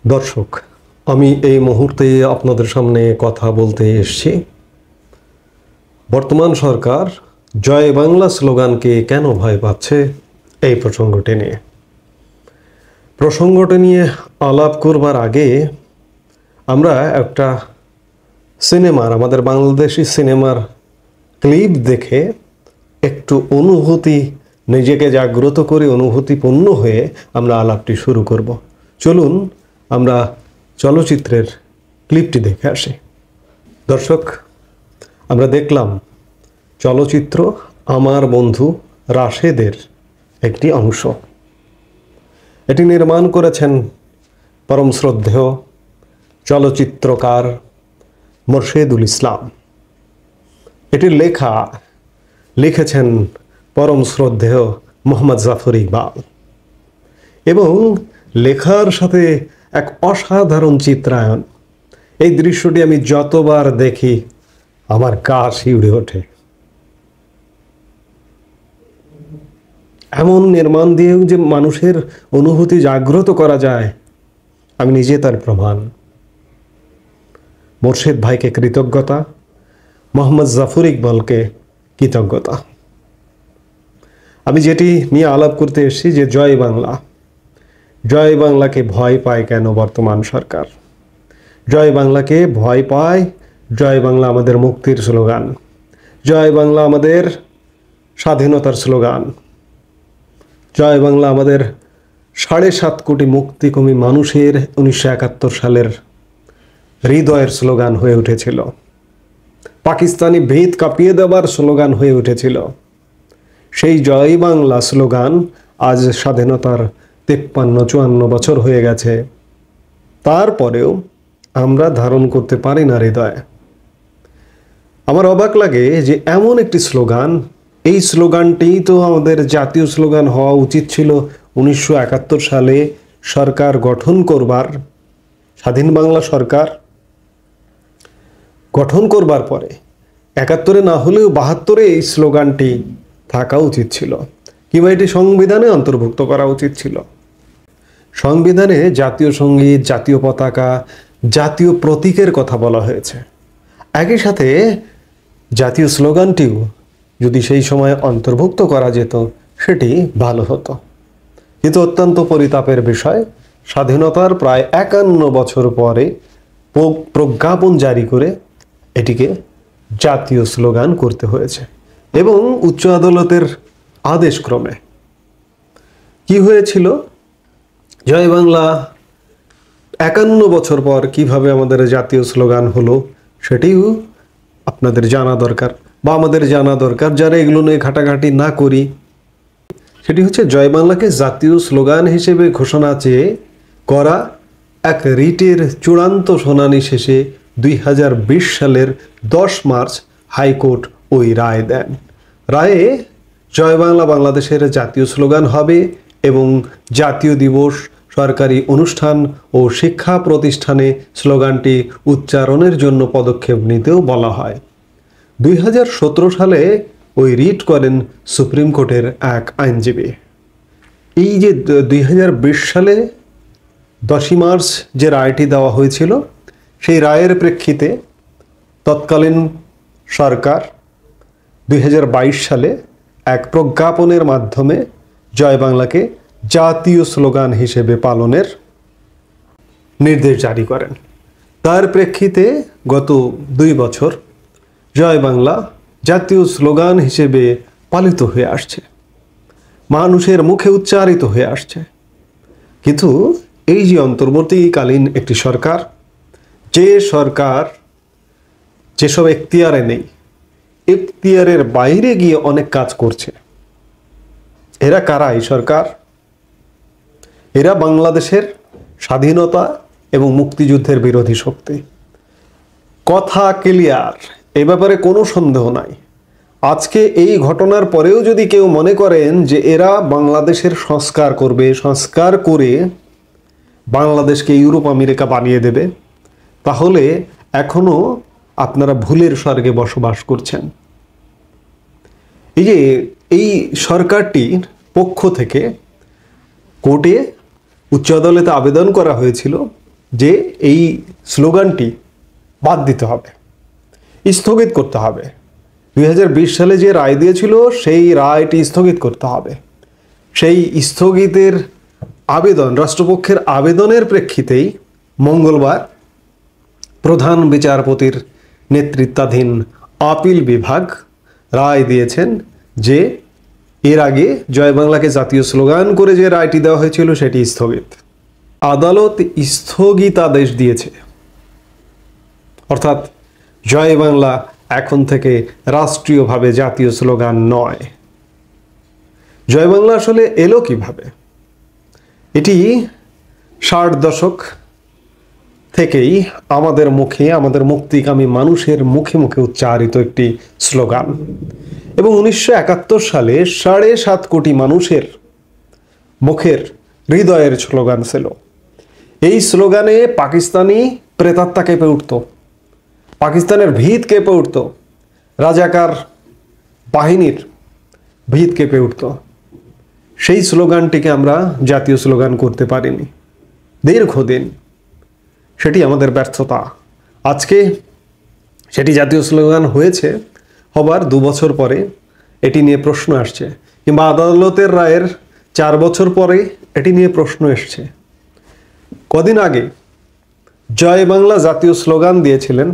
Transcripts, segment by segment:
দর্শক, আমি এই মুহূর্তে আপনাদের সামনে কথা বলতে এসেছি বর্তমান সরকার জয় বাংলা স্লোগানকে কেন ভয় পাচ্ছে এই প্রসঙ্গটি নিয়ে আলাপ করবার আগে আমরা একটা আমাদের বাংলাদেশি সিনেমার ক্লিপ দেখে একটু নিজেকে জাগ্রত করে অনুভূতিপূর্ণ হয়ে আমরা আলাপটি শুরু করব। চলুন আমরা চলচ্চিত্রের ক্লিপটি দেখে আসি। দর্শক, আমরা দেখলাম চলচ্চিত্র আমার বন্ধু রাশেদের একটি অংশ। এটি নির্মাণ করেছেন পরম শ্রদ্ধেয় চলচ্চিত্রকার মোরশেদুল ইসলাম। এটি লিখেছেন পরম শ্রদ্ধেয় মোহাম্মদ জাফর ইকবাল এবং লেখার সাথে এক অসাধারণ চিত্রায়ন। এই দৃশ্যটি আমি যতবার দেখি আমার গা শিউরে ওঠে। এমন নির্মাণ দিয়েও যে মানুষের অনুভূতি জাগ্রত করা যায়, আমি নিজে তার প্রমাণ। মোরশেদ ভাইকে কৃতজ্ঞতা, মোহাম্মদ জাফর ইকবালকে কৃতজ্ঞতা। আমি যেটি নিয়ে আলাপ করতে এসেছি যে জয় বাংলাকে ভয় পায় কেন বর্তমান সরকার? জয় বাংলাকে ভয় পায়, জয় বাংলা আমাদের মুক্তির স্লোগান, জয় বাংলা আমাদের স্বাধীনতার স্লোগান, জয় বাংলা আমাদের 7.5 কোটি মুক্তিকামী মানুষের 1971 সালের হৃদয়ের স্লোগান হয়ে উঠেছিল, পাকিস্তানি ভিত কাঁপিয়ে দেওয়ার স্লোগান হয়ে উঠেছিল। সেই জয় বাংলা স্লোগান আজ স্বাধীনতার 53-54 বছর হয়ে গেছে, তারপরেও আমরা ধারণ করতে পারি না হৃদয়ে। আমার অবাক লাগে যে এমন একটি স্লোগান, এই স্লোগানটি তো আমাদের জাতীয় স্লোগান হওয়া উচিত ছিল 1971 সালে সরকার গঠন করবার, স্বাধীন বাংলা সরকার গঠন করবার পরে 71-এ না হলেও 72-এ এই স্লোগানটি থাকা উচিত ছিল, কিংবা এটি সংবিধানে অন্তর্ভুক্ত করা উচিত ছিল। সংবিধানে জাতীয় সঙ্গীত, জাতীয় পতাকা, জাতীয় প্রতীকের কথা বলা হয়েছে। একই সাথে জাতীয় স্লোগানটিও যদি সেই সময় অন্তর্ভুক্ত করা যেত সেটি ভালো হতো। কিন্তু অত্যন্ত পরিতাপের বিষয়, স্বাধীনতার প্রায় 51 বছর পরে প্রজ্ঞাপন জারি করে এটিকে জাতীয় স্লোগান করতে হয়েছে এবং উচ্চ আদালতের আদেশক্রমে। কি হয়েছিল? জয় বাংলা 51 বছর পর কিভাবে আমাদের জাতীয় স্লোগান হলো সেটিও আপনাদের জানা দরকার, বা আমাদের জানা দরকার, যারা এগুলো নিয়ে ঘাটাঘাটি না করি। সেটি হচ্ছে জয় বাংলাকে জাতীয় স্লোগান হিসেবে ঘোষণা চেয়ে করা এক রিটের চূড়ান্ত শুনানি শেষে 2020 সালের 10 মার্চ হাইকোর্ট ওই রায় দেন। রায়ে জয় বাংলা বাংলাদেশের জাতীয় স্লোগান হবে এবং জাতীয় দিবস, সরকারি অনুষ্ঠান ও শিক্ষা প্রতিষ্ঠানে স্লোগানটি উচ্চারণের জন্য পদক্ষেপ নিতেও বলা হয়। 2017 সালে ওই রিট করেন সুপ্রিম কোর্টের এক আইনজীবী। এই যে 2020 সালে 10 মার্চ যে রায়টি দেওয়া হয়েছিল, সেই রায়ের প্রেক্ষিতে তৎকালীন সরকার 2022 সালে এক প্রজ্ঞাপনের মাধ্যমে জয় বাংলাকে জাতীয় স্লোগান হিসেবে পালনের নির্দেশ জারি করেন। তার প্রেক্ষিতে গত 2 বছর জয় বাংলা জাতীয় স্লোগান হিসেবে পালিত হয়ে আসছে, মানুষের মুখে উচ্চারিত হয়ে আসছে। কিন্তু এই যে অন্তর্বর্তীকালীন একটি সরকার, যে সরকার যেসব এখতিয়ারে নেই, এখতিয়ারের বাইরে গিয়ে অনেক কাজ করছে, এরা কারা? এই সরকার, এরা বাংলাদেশের স্বাধীনতা এবং মুক্তিযুদ্ধের বিরোধী শক্তি। কথা ক্লিয়ার, এ ব্যাপারে কোনো সন্দেহ নাই। আজকে এই ঘটনার পরেও যদি কেউ মনে করেন যে এরা বাংলাদেশের সংস্কার করবে, সংস্কার করে বাংলাদেশকে ইউরোপ আমেরিকা বানিয়ে দেবে, তাহলে এখনো আপনারা ভুলের স্বর্গে বসবাস করছেন। এই সরকারটির পক্ষ থেকে কোর্টে, উচ্চ আদালতে আবেদন করা হয়েছিল যে এই স্লোগানটি বাদ দিতে হবে, স্থগিত করতে হবে। 2020 সালে যে রায় দিয়েছিল সেই রায়টি স্থগিত করতে হবে। সেই স্থগিতের আবেদন, রাষ্ট্রপক্ষের আবেদনের প্রেক্ষিতেই মঙ্গলবার প্রধান বিচারপতির নেতৃত্বাধীন আপিল বিভাগ রায় দিয়েছেন যে এর আগে জয় বাংলাকে জাতীয় স্লোগান করে যে রায়টি দেওয়া হয়েছিল সেটি স্থগিত। আদালত স্থগিতাদেশ দিয়েছে, অর্থাৎ জয় বাংলা এখন থেকে রাষ্ট্রীয়ভাবে জাতীয় স্লোগান নয়। জয় বাংলা আসলে এলো কিভাবে? এটি 60 দশক থেকেই আমাদের মুখে, আমাদের মুক্তিকামী মানুষের মুখে মুখে উচ্চারিত একটি স্লোগান, এবং 1971 সালে 7.5 কোটি মানুষের মুখের হৃদয়ের স্লোগান ছিল। এই স্লোগানে পাকিস্তানি প্রেতাত্মা কেঁপে উঠত, পাকিস্তানের ভিত কেঁপে উঠত, রাজাকার বাহিনীর ভিত কেঁপে উঠত। সেই স্লোগানটিকে আমরা জাতীয় স্লোগান করতে পারিনি দীর্ঘদিন, সেটি আমাদের ব্যর্থতা। আজকে সেটি জাতীয় স্লোগান হয়েছে, হবার 2 বছর পরে এটি নিয়ে প্রশ্ন আসছে, কিংবা আদালতের রায়ের 4 বছর পরে এটি নিয়ে প্রশ্ন এসছে। কদিন আগে জয় বাংলা জাতীয় স্লোগান দিয়েছিলেন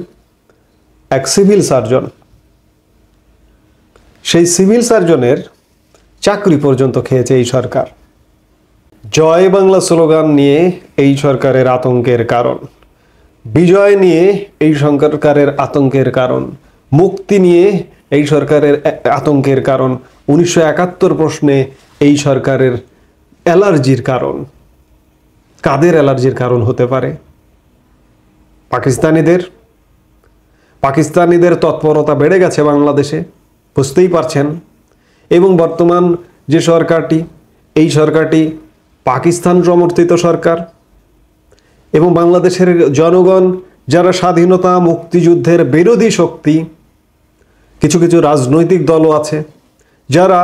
এক সিভিল সার্জন। সেই সিভিল সার্জনের চাকরি পর্যন্ত খেয়েছে এই সরকার। জয় বাংলা স্লোগান নিয়ে এই সরকারের আতঙ্কের কারণ, বিজয় নিয়ে এই সরকারের আতঙ্কের কারণ, মুক্তি নিয়ে এই সরকারের আতঙ্কের কারণ, 1971 প্রশ্নে এই সরকারের অ্যালার্জির কারণ। কাদের অ্যালার্জির কারণ হতে পারে? পাকিস্তানিদের তৎপরতা বেড়ে গেছে বাংলাদেশে, বুঝতেই পারছেন। এবং বর্তমান যে সরকারটি, এই সরকারটি পাকিস্তান সমর্থিত সরকার, এবং বাংলাদেশের জনগণ যারা স্বাধীনতা মুক্তিযুদ্ধের বিরোধী শক্তি, কিছু কিছু রাজনৈতিক দলও আছে যারা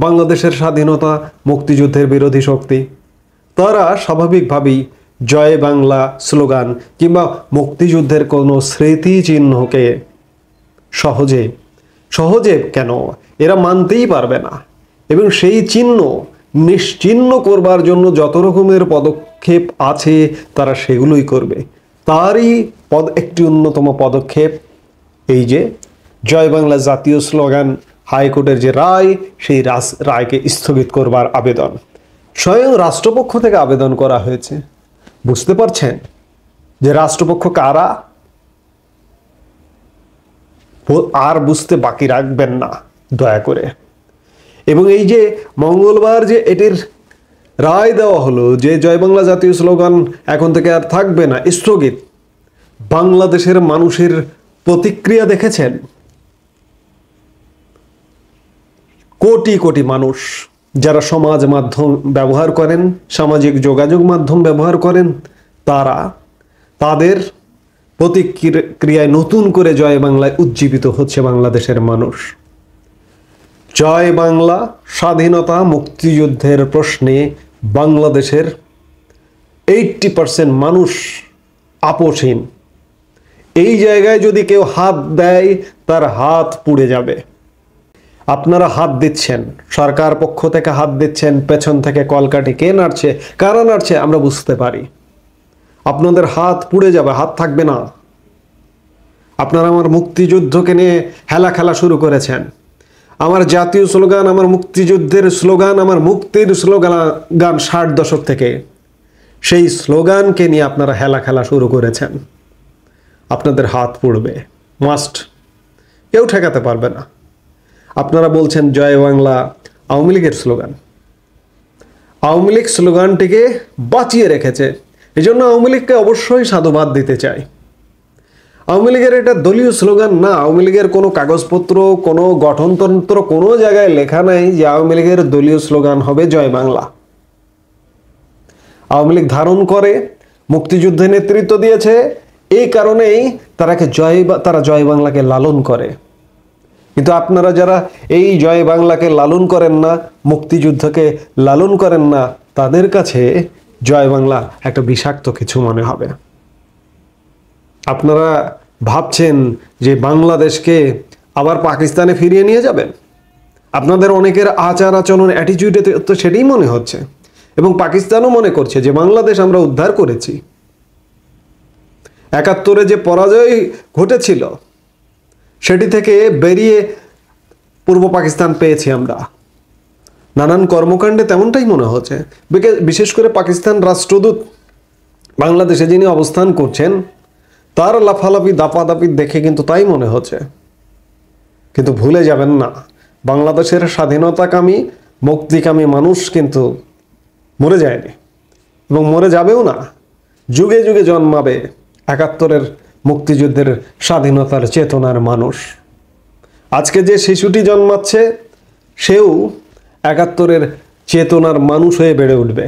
বাংলাদেশের স্বাধীনতা মুক্তিযুদ্ধের বিরোধী শক্তি, তারা স্বাভাবিকভাবেই জয় বাংলা স্লোগান কিংবা মুক্তিযুদ্ধের কোনো স্মৃতিচিহ্নকে সহজে কেন এরা মানতেই পারবে না, এবং সেই চিহ্ন নিশ্চিহ্ন করবার জন্য যত রকমের পদক্ষেপ আছে তারা সেগুলোই করবে। তারই একটি অন্যতম পদক্ষেপ এই যে জয় বাংলা জাতীয় স্লোগান হাইকোর্টের যে রায়, সেই রায়কে স্থগিত করবার আবেদন স্বয়ং রাষ্ট্রপক্ষ থেকে আবেদন করা হয়েছে। বুঝতে পারছেন যে রাষ্ট্রপক্ষ কারা? আর বুঝতে বাকি রাখবেন না দয়া করে। এবং এই যে মঙ্গলবার যে এটির রায় দেওয়া হলো যে জয় বাংলা জাতীয় স্লোগান এখন থেকে আর থাকবে না, স্থগিত, বাংলাদেশের মানুষের প্রতিক্রিয়া দেখেছেন? কোটি কোটি মানুষ যারা সমাজ মাধ্যম ব্যবহার করেন, সামাজিক যোগাযোগ মাধ্যম ব্যবহার করেন, তাদের প্রতিক্রিয়ায় নতুন করে জয় বাংলায় উজ্জীবিত হচ্ছে বাংলাদেশের মানুষ। জয় বাংলা, স্বাধীনতা মুক্তিযুদ্ধের প্রশ্নে বাংলাদেশের 80% মানুষ আপোষহীন। এই জায়গায় যদি কেউ হাত দেয় তার হাত পুড়ে যাবে। আপনারা হাত দিচ্ছেন, সরকার পক্ষ থেকে হাত দিচ্ছেন, পেছন থেকে কলকাঠি কে নাড়ছে, কারা নাড়ছে আমরা বুঝতে পারি। আপনাদের হাত পুড়ে যাবে, হাত থাকবে না। আপনারা আমার মুক্তিযুদ্ধকে নিয়ে হেলা খেলা শুরু করেছেন। আমার জাতীয় স্লোগান, আমার মুক্তিযুদ্ধের স্লোগান, আমার মুক্তির স্লোগান 60 দশক থেকে, সেই স্লোগানকে নিয়ে আপনারা হেলা খেলা শুরু করেছেন। আপনাদের হাত পুড়বে, মাস্ট, কেউ ঠেকাতে পারবে না। আপনারা বলছেন জয় বাংলা আওয়ামী লীগের স্লোগান। আওয়ামী লীগ স্লোগানটিকে বাঁচিয়ে রেখেছে, এই জন্য আওয়ামী লীগকে অবশ্যই সাধুবাদ দিতে চাই। আওয়ামী লীগের এটা দলীয় স্লোগান না। আওয়ামী লীগের কোনো কাগজপত্র, কোনো গঠনতন্ত্র, কোনো জায়গায় লেখা নাই যে আওয়ামী লীগের দলীয় স্লোগান হবে জয় বাংলা। আওয়ামী লীগ ধারণ করে, মুক্তিযুদ্ধে নেতৃত্ব দিয়েছে, এই কারণেই তারা জয় বাংলাকে লালন করে। কিন্তু আপনারা যারা এই জয় বাংলাকে লালন করেন না, মুক্তিযুদ্ধকে লালন করেন না, তাদের কাছে জয় বাংলা একটা বিষাক্ত কিছু মনে হবে। আপনারা ভাবছেন যে বাংলাদেশকে আবার পাকিস্তানে ফিরিয়ে নিয়ে যাবেন? আপনাদের অনেকের আচার আচরণ অ্যাটিটিউডে তো সেটাই মনে হচ্ছে, এবং পাকিস্তানও মনে করছে যে বাংলাদেশ আমরা উদ্ধার করেছি। ৭১ যে পরাজয় ঘটেছিল সেটি থেকে বেরিয়ে পূর্ব পাকিস্তান পেয়েছি আমরা। নানান কর্মকাণ্ডে তেমনটাই মনে হচ্ছে। বিশেষ করে পাকিস্তান রাষ্ট্রদূত বাংলাদেশে যিনি অবস্থান করছেন তার লাফালাফি দাপাদাপি দেখে কিন্তু তাই মনে হচ্ছে। কিন্তু ভুলে যাবেন না, বাংলাদেশের স্বাধীনতাকামী মুক্তিকামী মানুষ কিন্তু মরে যায়নি এবং মরে যাবেও না। যুগে যুগে জন্মাবে ৭১ মুক্তিযুদ্ধের স্বাধীনতার চেতনার মানুষ। আজকে যে শিশুটি জন্মাচ্ছে সেও ৭১ চেতনার মানুষ হয়ে বেড়ে উঠবে।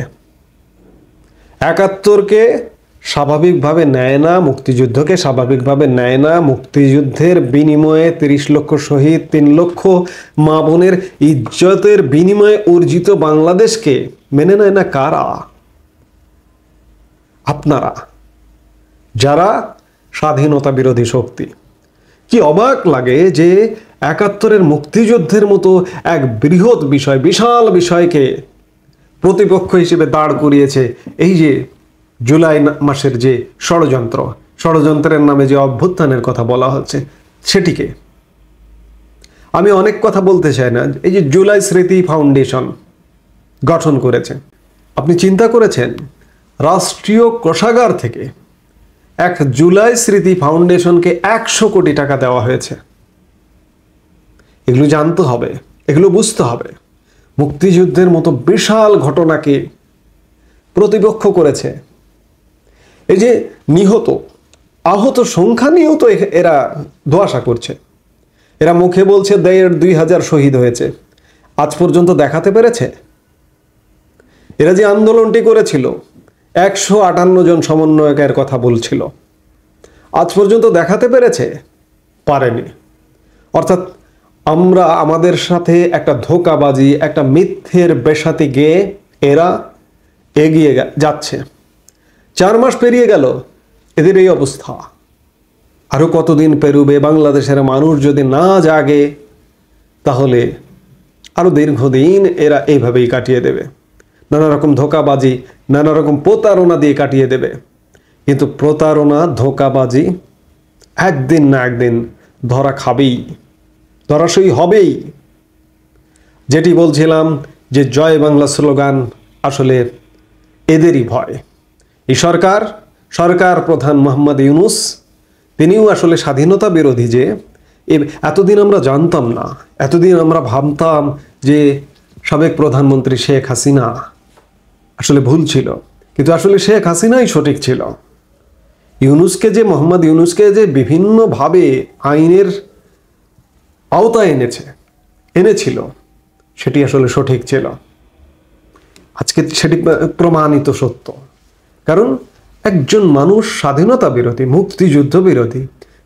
৭১কে স্বাভাবিকভাবে নেয় না, মুক্তিযুদ্ধকে স্বাভাবিকভাবে নেয় না। মুক্তিযুদ্ধের বিনিময়ে ৩০ লক্ষ শহীদ, ৩ লক্ষ মা বোনের ইজ্জতের বিনিময়ে অর্জিত বাংলাদেশকে মেনে নেয় না কারা? আপনারা, যারা স্বাধীনতা বিরোধী শক্তি। কি অবাক লাগে যে ৭১ মুক্তিযুদ্ধের মতো এক বৃহৎ বিষয়, বিশাল বিষয়কে প্রতিপক্ষ হিসেবে দাঁড় করিয়েছে এই যে জুলাই মাসের যে ষড়যন্ত্রের নামে যে অভ্যুত্থানের কথা বলা হচ্ছে সেটিকে। আমি অনেক কথা বলতে চাই না। এই যে জুলাই স্মৃতি ফাউন্ডেশন গঠন করেছে, আপনি চিন্তা করেছেন রাষ্ট্রীয় কোষাগার থেকে এক জুলাই স্মৃতি ফাউন্ডেশনকে ১০০ কোটি টাকা দেওয়া হয়েছে। এগুলো জানতে হবে, এগুলো বুঝতে হবে। মুক্তিযুদ্ধের মতো বিশাল ঘটনাকে প্রতিপক্ষ করেছে। এই যে নিহত আহত সংখ্যা নিয়েও তো এরা ধোঁয়াশা করছে। এরা মুখে বলছে ২,৫০০ শহীদ হয়েছে, আজ পর্যন্ত দেখাতে পেরেছে? এরা যে আন্দোলনটি করেছিল ১৫৮ জন সমন্বয়কের কথা বলছিল, আজ পর্যন্ত দেখাতে পেরেছে? পারেনি। অর্থাৎ আমরা আমাদের সাথে একটা ধোঁকাবাজি, একটা মিথ্যের বেশাতি গেয়ে এরা এগিয়ে যাচ্ছে। ৪ মাস পেরিয়ে গেল, এদের এই অবস্থা। আরো কতদিন পেরুবে? বাংলাদেশের মানুষ যদি না জাগে তাহলে আরো দীর্ঘদিন এরা এইভাবেই কাটিয়ে দেবে। নানা রকম ধোঁকাবাজি, নানা রকম প্রতারণা দিয়ে কাটিয়ে দেবে। কিন্তু প্রতারণা, ধোঁকাবাজি একদিন না একদিন ধরা খাবেই, ধরাশয়ী হবেই। যেটি বলছিলাম যে জয় বাংলা স্লোগান আসলে এদেরই ভয়। এই সরকার প্রধান মোহাম্মদ ইউনূস, তিনিও আসলে স্বাধীনতা বিরোধী। যে এতদিন আমরা জানতাম না, এতদিন আমরা ভাবতাম যে সাবেক প্রধানমন্ত্রী শেখ হাসিনা আসলে ভুল ছিল, কিন্তু আসলে শেখ হাসিনাই সঠিক ছিল। মোহাম্মদ ইউনূসকে যে বিভিন্নভাবে আইনের আওতায় এনেছিল সেটি আসলে সঠিক ছিল। আজকে সেটি প্রমাণিত সত্য। কারণ একজন মানুষ স্বাধীনতা বিরোধী, মুক্তিযুদ্ধ বিরোধী,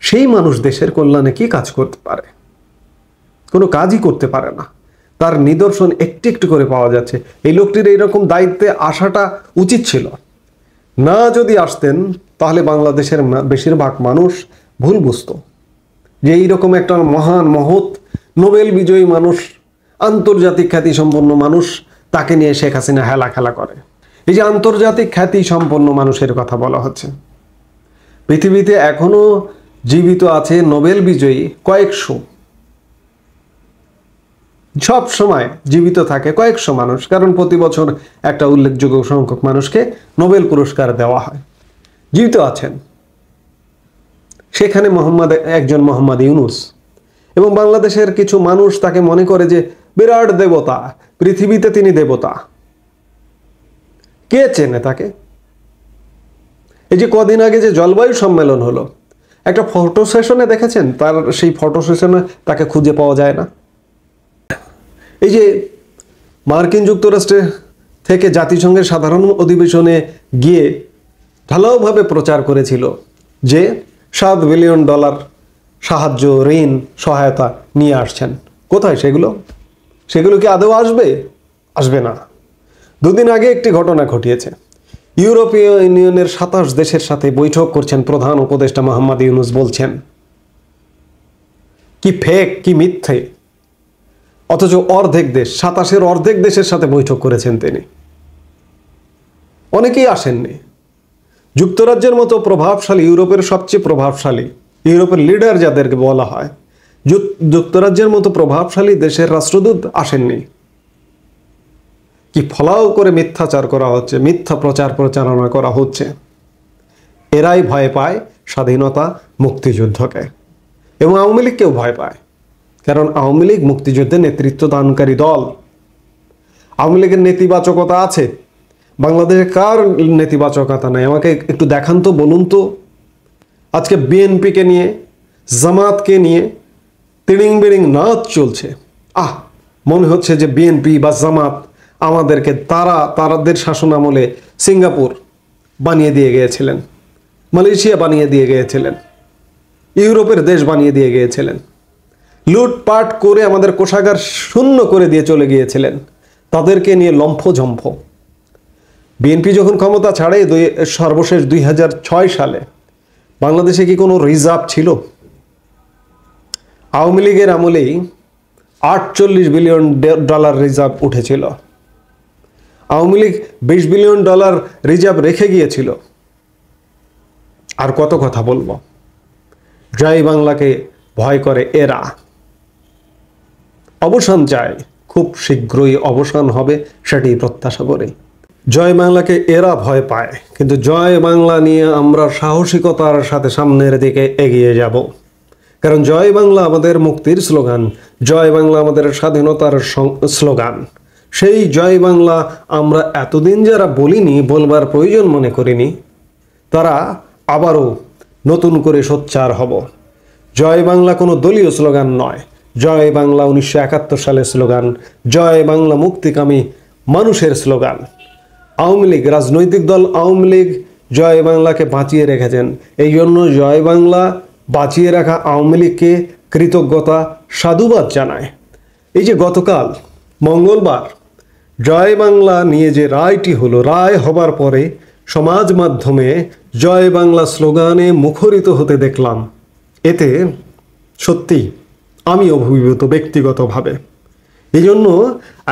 সেই মানুষ দেশের কল্যাণে কি কাজ করতে পারে? কোনো কাজই করতে পারে না। তার নিদর্শন একটু একটু করে পাওয়া যাচ্ছে। এই লোকটির এইরকম দায়িত্বে আসাটা উচিত ছিল না। যদি আসতেন তাহলে বাংলাদেশের বেশিরভাগ মানুষ ভুল বুঝতো যে এইরকম একটা মহান মহৎ নোবেল বিজয়ী মানুষ, আন্তর্জাতিক খ্যাতি সম্পন্ন মানুষ, তাকে নিয়ে শেখ হাসিনা হেলা খেলা করে। এই যে আন্তর্জাতিক খ্যাতি সম্পন্ন মানুষের কথা বলা হচ্ছে, পৃথিবীতে এখনো জীবিত আছে নোবেল বিজয়ী কয়েকশো, সব সময় জীবিত থাকে কয়েকশো মানুষ। কারণ প্রতি বছর একটা উল্লেখযোগ্য সংখ্যক মানুষকে নোবেল পুরস্কার দেওয়া হয়, জীবিত আছেন। সেখানে একজন মোহাম্মদ ইউনূস। এবং বাংলাদেশের কিছু মানুষ তাকে মনে করে যে বিরাট দেবতা, পৃথিবীতে তিনি দেবতা। কে চেনে তাকে? এই যে কদিন আগে যে জলবায়ু সম্মেলন হলো, একটা ফটো সেশনে দেখেছেন? তার সেই ফটো সেশনে তাকে খুঁজে পাওয়া যায় না। এই যে মার্কিন যুক্তরাষ্ট্রে থেকে জাতিসংঘের সাধারণ অধিবেশনে গিয়ে ঢালাওভাবে প্রচার করেছিল যে $7 বিলিয়ন সাহায্য, ঋণ, সহায়তা নিয়ে আসছেন। কোথায় সেগুলো? সেগুলো কি আদৌ আসবে? আসবে না। দুদিন আগে একটি ঘটনা ঘটিয়েছে। ইউরোপীয় ইউনিয়নের 27 দেশের সাথে বৈঠক করছেন প্রধান উপদেষ্টা মোহাম্মদ ইউনূস, বলছেন কি ফেক, কি মিথ্যে। অথচ অর্ধেক দেশ, 27-এর অর্ধেক দেশের সাথে বৈঠক করেছেন তিনি। অনেকেই আসেননি। যুক্তরাজ্যের মতো প্রভাবশালী, ইউরোপের সবচেয়ে প্রভাবশালী, ইউরোপের লিডার যাদেরকে বলা হয়, যুক্তরাজ্যের মতো প্রভাবশালী দেশের রাষ্ট্রদূত আসেননি। কি ফলাও করে মিথ্যাচার করা হচ্ছে, মিথ্যা প্রচার প্রচারণা করা হচ্ছে। এরাই ভয় পায় স্বাধীনতা মুক্তিযুদ্ধকে, এবং আওয়ামী লীগকেও ভয় পায়, কারণ আওয়ামী লীগ মুক্তিযুদ্ধে নেতৃত্ব দানকারী দল। আওয়ামী লীগের নেতিবাচকতা আছে, বাংলাদেশে কার নেতিবাচকতা নাই? আমাকে একটু দেখান তো, বলুন তো। আজকে বিএনপিকে নিয়ে, জামাতকে নিয়ে তিড়িং বিড়িং নাচ চলছে। মনে হচ্ছে যে বিএনপি বা জামাত আমাদেরকে তারাদের শাসন আমলে সিঙ্গাপুর বানিয়ে দিয়ে গিয়েছিলেন, মালয়েশিয়া বানিয়ে দিয়ে গিয়েছিলেন, ইউরোপের দেশ বানিয়ে দিয়ে গিয়েছিলেন, লুটপাট করে আমাদের কোষাগার শূন্য করে দিয়ে চলে গিয়েছিলেন। তাদেরকে নিয়ে লম্ফঝম্ফ। বিএনপি যখন ক্ষমতা ছাড়ে সর্বশেষ 2006 সালে, বাংলাদেশে কি কোনো রিজার্ভ ছিল? আওয়ামী লীগের আমলেই $48 বিলিয়ন রিজার্ভ উঠেছিল। আওয়ামী লীগ $20 বিলিয়ন রিজার্ভ রেখে গিয়েছিল। আর কত কথা বলবো। জয় বাংলাকে ভয় করে এরা, অবসান চায়, খুব শীঘ্রই অবসান হবে সেটি প্রত্যাশা করে। জয় বাংলাকে এরা ভয় পায়, কিন্তু জয় বাংলা নিয়ে আমরা সাহসিকতার সাথে সামনের দিকে এগিয়ে যাব। কারণ জয় বাংলা আমাদের মুক্তির স্লোগান, জয় বাংলা আমাদের স্বাধীনতার স্লোগান। সেই জয় বাংলা আমরা এতদিন যারা বলিনি, বলবার প্রয়োজন মনে করিনি, তারা আবারও নতুন করে সোচ্চার হব। জয় বাংলা কোনো দলীয় স্লোগান নয়, জয় বাংলা 1971 সালের স্লোগান, জয় বাংলা মুক্তিকামী মানুষের স্লোগান। আওয়ামী লীগ, রাজনৈতিক দল আওয়ামী লীগ জয় বাংলাকে বাঁচিয়ে রেখেছেন। এই জন্য জয় বাংলা বাঁচিয়ে রাখা আওয়ামী লীগকে কৃতজ্ঞতা, সাধুবাদ জানায়। এই যে গতকাল মঙ্গলবার জয় বাংলা নিয়ে যে রায়টি হলো, রায় হবার পরে সমাজ মাধ্যমে জয় বাংলা স্লোগানে মুখরিত হতে দেখলাম। এতে সত্যি আমি অভিভূত ব্যক্তিগতভাবে। এই জন্য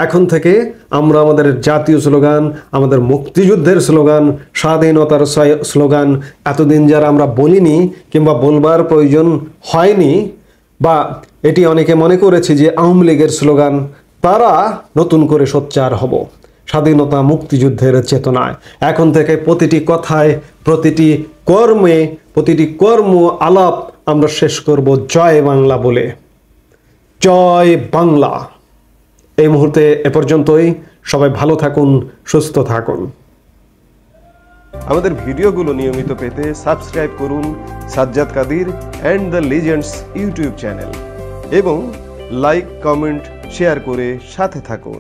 এখন থেকে আমরা আমাদের জাতীয় স্লোগান, আমাদের মুক্তিযুদ্ধের স্লোগান, স্বাধীনতার স্লোগান এতদিন যারা আমরা বলিনি কিংবা বলবার প্রয়োজন হয়নি, বা এটি অনেকে মনে করেছে যে আওয়ামী লীগের স্লোগান, তারা নতুন করে সোচ্চার হব স্বাধীনতা মুক্তিযুদ্ধের চেতনায়। এখন থেকে প্রতিটি কথায়, প্রতিটি কর্মে, প্রতিটি কর্ম আলাপ আমরা শেষ করব জয় বাংলা বলে। জয় বাংলা। এই মুহূর্তে এ পর্যন্তই। সবাই ভালো থাকুন, সুস্থ থাকুন। আমাদের ভিডিওগুলো নিয়মিত পেতে সাবস্ক্রাইব করুন Sajjad Kadir and the legends YouTube channel এবং লাইক, কমেন্ট, শেয়ার করে সাথে থাকুন।